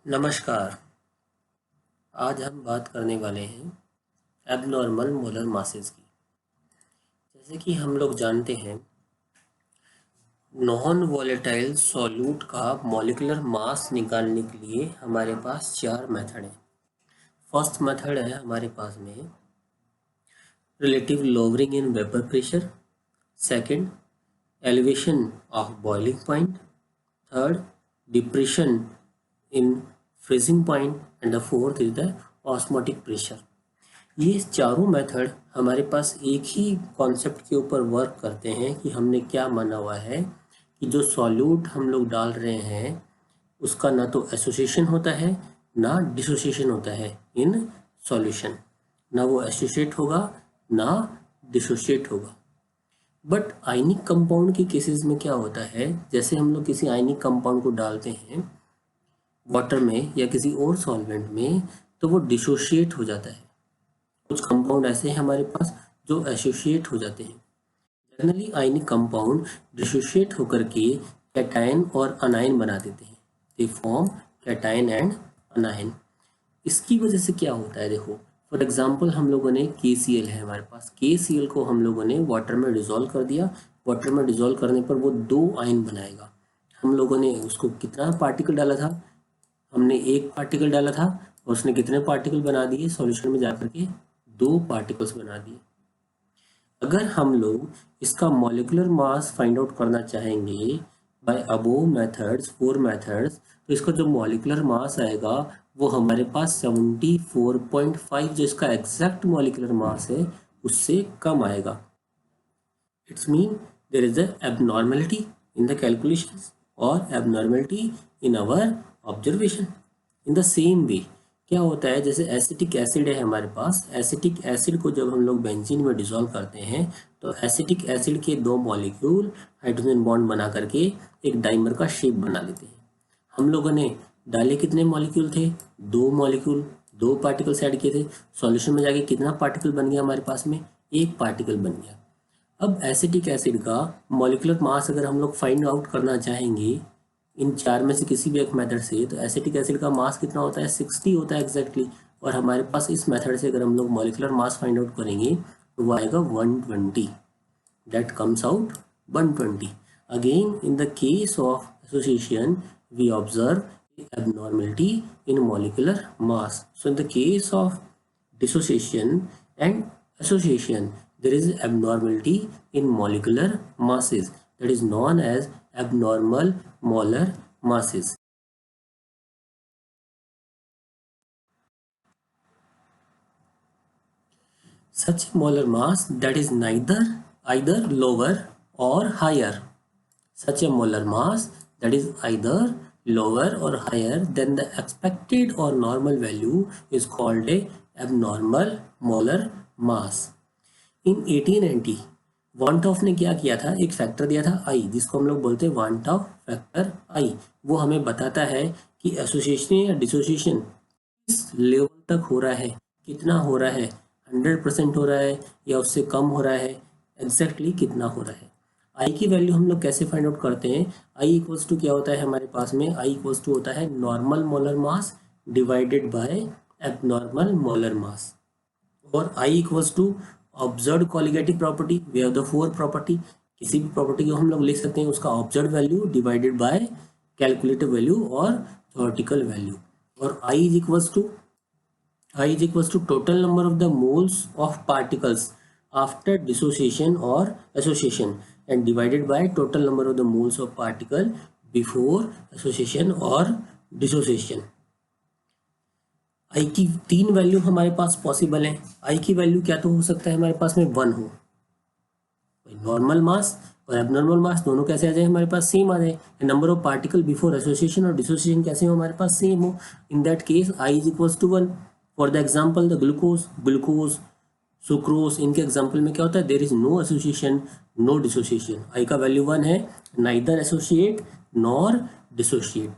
नमस्कार। आज हम बात करने वाले हैं एबनॉर्मल मोलर मासेस की। जैसे कि हम लोग जानते हैं, नॉन वॉलेटाइल सॉल्यूट का मॉलिक्यूलर मास निकालने के लिए हमारे पास चार मेथड हैं। फर्स्ट मेथड है हमारे पास में relative lowering in vapour pressure, second elevation of boiling point, third depression in freezing point and the fourth is the osmotic pressure. ये चारों मेथड हमारे पास एक ही कॉन्सेप्ट के ऊपर वर्क करते हैं कि हमने क्या माना हुआ है कि जो सॉल्यूट हम लोग डाल रहे हैं उसका ना तो एसोसिएशन होता है ना डिसोसिएशन होता है इन सॉल्यूशन। ना वो एसोसिएट होगा ना डिसोसिएट होगा। बट आयनिक कंपाउंड के केसेस में क्या होता है, जैसे हम लोग किसी आयनिक कंपाउंड को डालते हैं वाटर में या किसी और सॉल्वेंट में तो वो डिसोशिएट हो जाता है। कुछ कंपाउंड ऐसे हैं हमारे पास जो एसोसिएट हो जाते हैं। जनरली आयनिक कंपाउंड डिसोशिएट होकर के कैटायन और अनायन बना देते हैं। They form cation and अनायन। इसकी वजह से क्या होता है, देखो फॉर एग्जांपल हम लोगों ने KCl है हमारे पास, KCl को हम लोगों ने वाटर में डिसॉल्व कर दिया। वाटर में डिसॉल्व करने पर वो दो आयन बनाएगा। हम लोगों ने उसको कितना पार्टिकल डाला था, हमने एक पार्टिकल डाला था और उसने कितने पार्टिकल बना दिए, सॉल्यूशन में जाकर के दो पार्टिकल्स बना दिए। अगर हम लोग इसका मॉलिक्यूलर मास फाइंड आउट करना चाहेंगे by above methods, four methods, तो इसका जो मॉलिक्यूलर मास आएगा वो हमारे पास 74.5 जो इसका एग्जैक्ट मॉलिक्यूलर मास है उससे कम आएगा। It's mean there is a abnormality in the calculations और abnormality in our observation. In the same way क्या होता है, जैसे एसिटिक एसिड है हमारे पास, एसिटिक एसिड को जब हम लोग बेंजीन में डिसॉल्व करते हैं तो एसिटिक एसिड के दो मॉलिक्यूल हाइड्रोजन बॉन्ड बना करके एक डाइमर का शेप बना लेते हैं। हम लोगों ने डाले कितने मॉलिक्यूल थे, दो मॉलिक्यूल, दो पार्टिकल्स ऐड किए थे। सॉल्यूशन में जाके कितना पार्टिकल बन गया हमारे पास में, एक पार्टिकल बन गया। अब एसिटिक एसिड का मॉलिक्यूलर मास अगर हम लोग फाइंड आउट करना चाहेंगे इन चार में से किसी भी एक मेथड से, तो एसिटिक एसिड का मास कितना होता है, 60 होता है एग्जैक्टली। और हमारे पास इस मेथड से अगर हम लोग मॉलिक्यूलर मास फाइंड आउट करेंगे तो वो आएगा 120। That comes out 120। Again in the case of association we observe abnormality in molecular mass. So in the case of dissociation and association, there is abnormality in molecular masses that is known as abnormal molar masses. Such a molar mass that is neither either lower or higher. Such a molar mass that is either lower or higher than the expected or normal value is called a abnormal molar mass. In 1890 वांटॉफ ने क्या किया था, एक factor दिया था I, जिसको हम लोग बोलते हैं वांटॉफ फैक्टर I। वो हमें बताता है कि एसोसिएशन या डिसोसिएशन किस लेवल तक हो रहा है, कितना हो रहा है, 100% हो रहा है या उससे कम हो रहा है, एग्जैक्टली कितना हो रहा है। आई की वैल्यू हम लोग कैसे फाइंड आउट करते हैं, आई इक्वल्स टू क्या होता है हमारे पास में, आई इक्वल्स टू होता है normal molar mass divided by abnormal molar mass. और I equals to observed colligative property, we have the four property. किसी भी प्रॉपर्टी को हम लोग लिख सकते हैं उसका observe value divided by calculative value और थ्योरेटिकल वैल्यू। और I is equals to total number of the moles of particles after dissociation or association and divided by total number of the moles of particle before association or dissociation. I की तीन value हमारे पास possible है। I की value क्या तो हो सकता है हमारे पास में 1 हो, नॉर्मल मास और एबनॉर्मल मास दोनों कैसे आ जाए हमारे पास, सेम आ जाए। Number of particle before association और डिसोसिएशन कैसे हो हमारे पास, सेम हो। In that case I is equals to 1। For the example the glucose sucrose, इनके एग्जाम्पल में क्या होता है, there is no association no dissociation. I का वैल्यू 1 है, neither associate nor dissociate.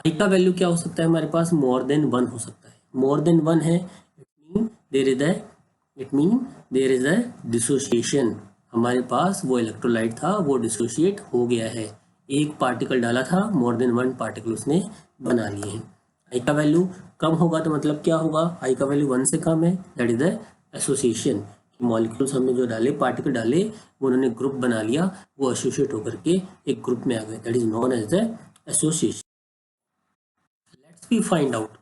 I का वैल्यू क्या हो सकता है हमारे पास, मोर देन 1 हो सकता है। मोर देन 1 है, it mean there is a dissociation. हमारे पास वो इलेक्ट्रोलाइट था वो डिसोसिएट हो गया है, एक पार्टिकल डाला था, मोर देन 1 पार्टिकल उसने बना लिए हैं। आई का वैल्यू कम होगा तो मतलब क्या होगा, आई का वैल्यू 1 से कम है, that is the association. Molecules हमने जो डाले, पार्टिकल डाले, वो उन्होंने ग्रुप बना लिया, वो एसोसिएट होकर के एक ग्रुप में आ गए, that is known as the association. Let's we find out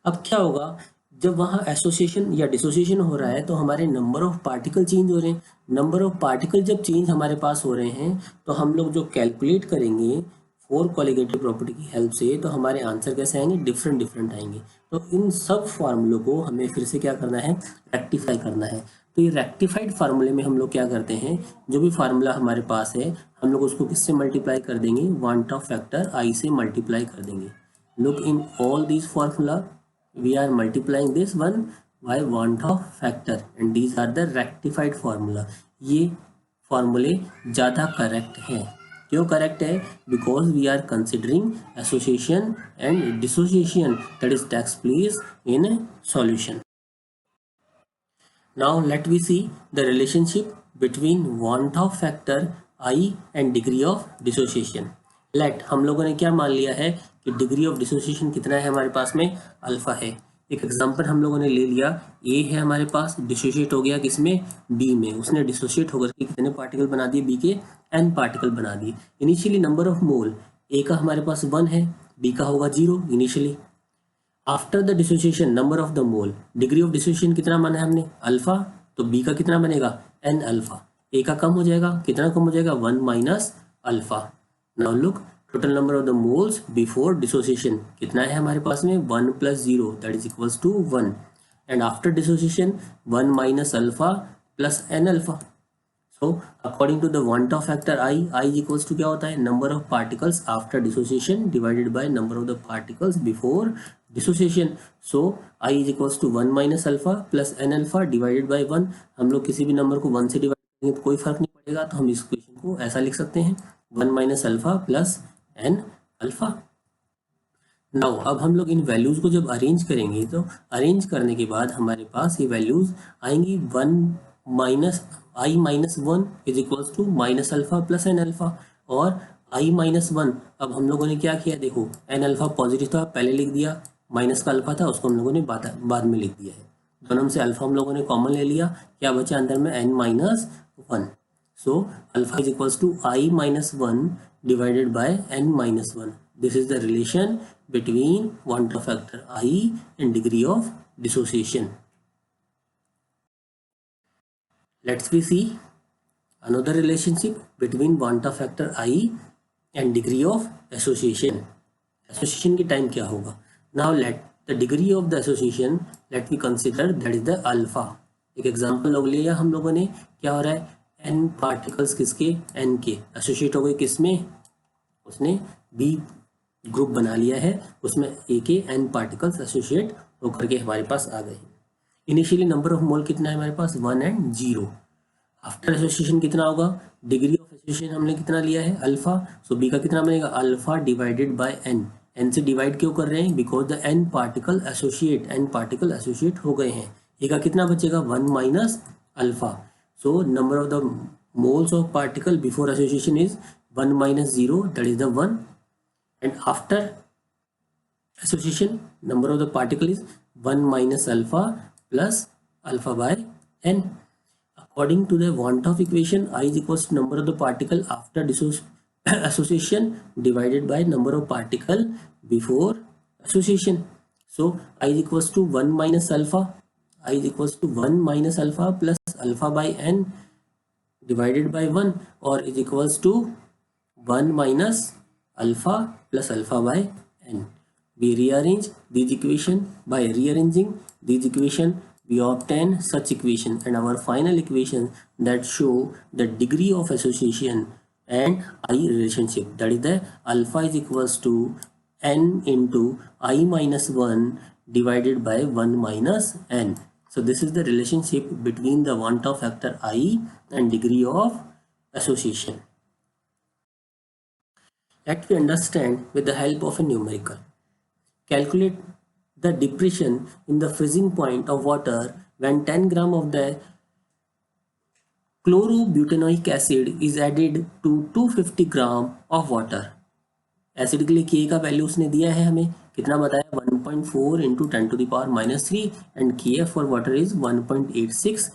अब क्या होगा जब वहाँ एसोसिएशन या डिसोसिएशन हो रहा है तो हमारे नंबर ऑफ पार्टिकल चेंज हो रहे हैं। नंबर ऑफ पार्टिकल जब चेंज हमारे पास हो रहे हैं तो हम लोग जो कैलकुलेट करेंगे फोर कॉलिगेटिव प्रॉपर्टी की हेल्प से, तो हमारे आंसर कैसे आएंगे, डिफरेंट डिफरेंट आएंगे। तो इन सब फार्मूलों को हमें फिर से क्या करना है, रेक्टिफाई करना है। तो ये रेक्टिफाइड फार्मूले में हम लोग क्या करते हैं, जो भी फार्मूला हमारे पास है हम लोग उसको किससे मल्टीप्लाई कर देंगे, वांट ऑफ फैक्टर आई से मल्टीप्लाई कर देंगे। Look, in all these formula we are multiplying this one by want of factor and these are the rectified formula। ये फॉर्मूले ज़्यादा करेक्ट हैं। क्यों करेक्ट है, because we are considering association and dissociation that is takes place in solution. Now let we see the relationship between want of factor I and degree of dissociation। Let हम लोगों ने क्या मान लिया है कि डिग्री ऑफ डिसोसिएशन कितना है हमारे पास में, अल्फा है। एक एग्जांपल हम लोगों ने ले लिया, ए है हमारे पास, डिसोसिएट हो गया किसमें, बी में। उसने डिसोसिएट होकर के कितने पार्टिकल बना दिए, बी के एन पार्टिकल बना दिए। इनिशियली नंबर ऑफ मोल ए का हमारे पास 1 है, बी का होगा 0 initially. After the dissociation number of the mole, degree of dissociation कितना माना है हमने, अल्फा, तो बी का कितना बनेगा, एन अल्फा। ए का कम हो जाएगा, कितना कम हो जाएगा, 1 minus alpha. Now look, total number of the moles before dissociation कितना है हमारे पास में, 1 plus 0 that is equals to 1 and after dissociation 1 minus alpha plus N alpha. So according to the want of factor I equals to क्या होता है, number of particles after dissociation divided by number of the particles before dissociation। So I is equals to 1 minus alpha plus n alpha divided by 1। हम लोग किसी भी number को 1 से divide करेंगे तो कोई फर्क नहीं पड़ेगा, तो हम इस इक्वेशन को ऐसा लिख सकते हैं 1 minus alpha plus n alpha। Now अब हम लोग इन वैल्यूज को जब अरेंज करेंगे तो अरेंज करने के बाद हमारे पास ये वैल्यूज आएंगी 1 minus I minus 1 is equals to minus alpha plus N alpha, और आई माइनस 1 अब हम लोगों ने क्या किया, देखो एन अल्फा पॉजिटिव था पहले लिख दिया, माइनस का अल्फा था उसको हम लोगों ने बाद में लिख दिया है। दोनों से अल्फा हम लोगों ने कॉमन ले लिया, क्या बचा अंदर में, N minus 1। So alpha is equals to I minus 1 divided by n minus 1. This is the relation between want of factor I and degree of dissociation. Let's we see another relationship between want of factor I and degree of association. Association की time क्या होगा, now let the degree of the association let we consider that is the alpha। एक example लोग लिया हम लोगों ने, क्या हो रहा है, एन पार्टिकल्स किसके, एन के एसोसिएट हो गए किसमें, उसने बी ग्रुप बना लिया है, उसमें ए के एन पार्टिकल्स एसोसिएट होकर के हमारे पास आ गए। इनिशियली नंबर ऑफ मोल कितना है हमारे पास, 1 एंड 0। आफ्टर एसोसिएशन कितना होगा, डिग्री ऑफ एसोसिएशन हमने कितना लिया है, अल्फा, सो बी का कितना बनेगा, alpha divided by N. N से डिवाइड क्यों कर रहे हैं, because the N particle associate हो गए हैं। ए का कितना बचेगा, 1 minus alpha. So number of the moles of particle before association is 1 minus 0 that is the 1, and after association number of the particle is 1 minus alpha plus alpha by n। According to the want of equation I is equals to number of the particle after association divided by number of particle before association। So I is equals to 1 minus alpha, I is equals to 1 minus alpha plus alpha by n divided by 1 or is equals to 1 minus alpha plus alpha by n। We rearrange these equation, by rearranging these equation we obtain such equation and our final equation that show the degree of association and I relationship, that is the alpha is equals to n into I minus 1 divided by 1 minus n। So this is the relationship between the want of factor I and degree of association. Let me understand with the help of a numerical. Calculate the depression in the freezing point of water when 10 gram of the chlorobutanoic acid is added to 250 gram of water acid के लिए के का value उसने दिया है हमें, कितना बताया, 1.4 इंटू 10⁻³ एंड के F for water is 1.86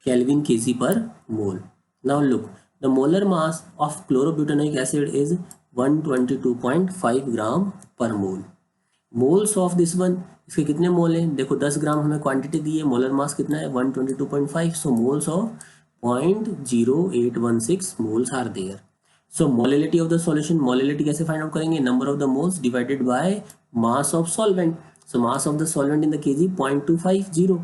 Kelvin kg per mole. Now look, the molar mass of chlorobutanoic acid is 122.5 ग्राम पर मोल. मोल्स ऑफ दिस वन, इसके कितने मोल हैं, देखो 10 ग्राम हमें क्वांटिटी दी है, मोलर मास कितना है 122.5, so moles of 0.0816 moles are there. So molality of the solution, molality कैसे फाइंड आउट करेंगे, number of the moles divided by mass of solvent. So mass of the solvent in the KG 0.250,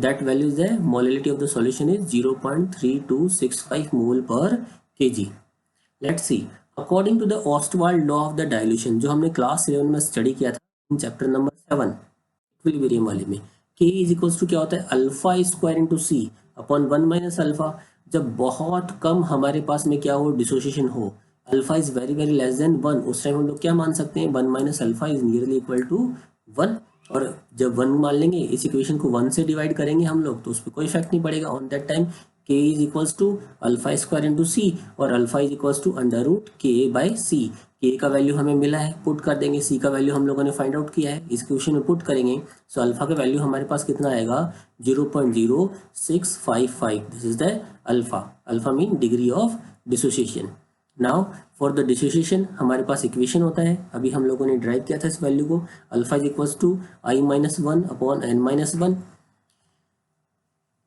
that value is the molality of the solution is 0.3265 mole per kg. Let's see, according to the Ostwald law of the dilution, जो हमने class 11 में study किया था in chapter number 7 equilibrium वाले में, K is equals to क्या होता है, अल्फा स्क्वायर इंटू सी अपॉन 1 माइनस अल्फा. जब बहुत कम हमारे पास में क्या हो, डिसोसिएशन हो, alpha is very very less than 1, उस टाइम हम लोग क्या मान सकते हैं, 1 minus alpha is nearly equal to 1. और जब 1 मान लेंगे, इस इक्वेशन को 1 से डिवाइड करेंगे हम लोग, तो उस पर कोई इफेक्ट नहीं पड़ेगा. On that time k is equals to alpha square into C, और alpha is equals to under root K by C. K का वैल्यू हमें मिला है, पुट कर देंगे, सी का वैल्यू हम लोगों ने फाइंड आउट किया है, इस क्वेश्चन में पुट करेंगे. सो अल्फा का वैल्यू हमारे पास कितना आएगा, 0.0655. This is the alpha. Alpha mean degree of dissociation. Now for the dissociation हमारे पास इक्वेशन होता है, अभी हम लोगों ने ड्राइव किया था इस वैल्यू को, alpha is equals to I-1 upon N-1.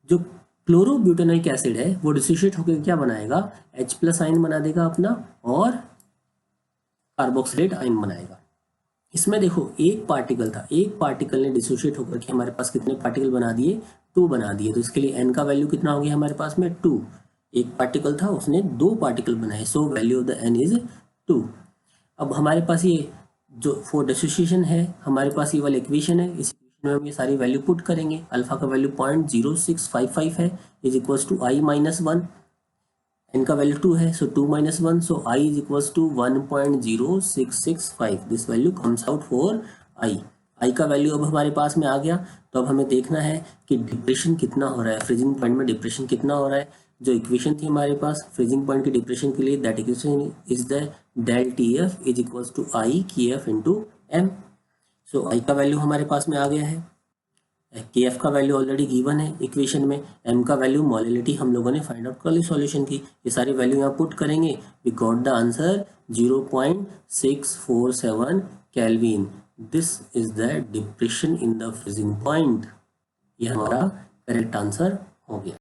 जो क्लोरोब्यूटेनोइक एसिड है वो डिसोसिएट होकर क्या बनाएगा, H+ आयन बना देगा अपना, और कार्बोक्सिलेट आयन बनाएगा. इसमें देखो एक पार्टिकल था, एक पार्टिकल ने डिसोसिएट होकर के हमारे पास कितने पार्टिकल बना दिए, 2 बना दिए. तो इसके लिए N का वैल्यू कितना हो गया हमारे पास में 2. एक पार्टिकल था, उसने 2 पार्टिकल बनाए, so value of the N is 2. अब हमारे पास ये जो फॉर डिसोसिएशन है, हमारे पास ये वाला इक्वेशन है, इस इक्वेशन में हम ये सारी वैल्यू पुट करेंगे. अल्फा का वैल्यू 0.0655 है, is equals to I-1. N का वैल्यू 2 है, so 2 minus 1, so I is equals to 1.0665. This value comes out for I. I का वैल्यू अब हमारे पास में आ गया. तो अब हमें देखना है कि डिप्रेशन कितना हो रहा है, फ्रीजिंग पॉइंट में डिप्रेशन कितना हो रहा है. जो इक्वेशन थी हमारे पास फ्रीजिंग पॉइंट के डिप्रेशन के लिए, that equation is the del TF is equals to I KF into M. So I का वैल्यू हमारे पास में आ गया है, KF का वैल्यू ऑलरेडी गिवन है इक्वेशन में, M का वैल्यू मोलिलिटी हम लोगों ने फाइंड आउट कर ली सॉल्यूशन की. ये सारी वैल्यू यहाँ पुट करेंगे, we got the answer 0.647 kelvin. This is the depression in the freezing point. ये हमारा करेक्ट आंसर हो गया.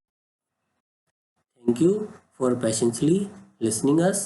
Thank you for patiently listening us.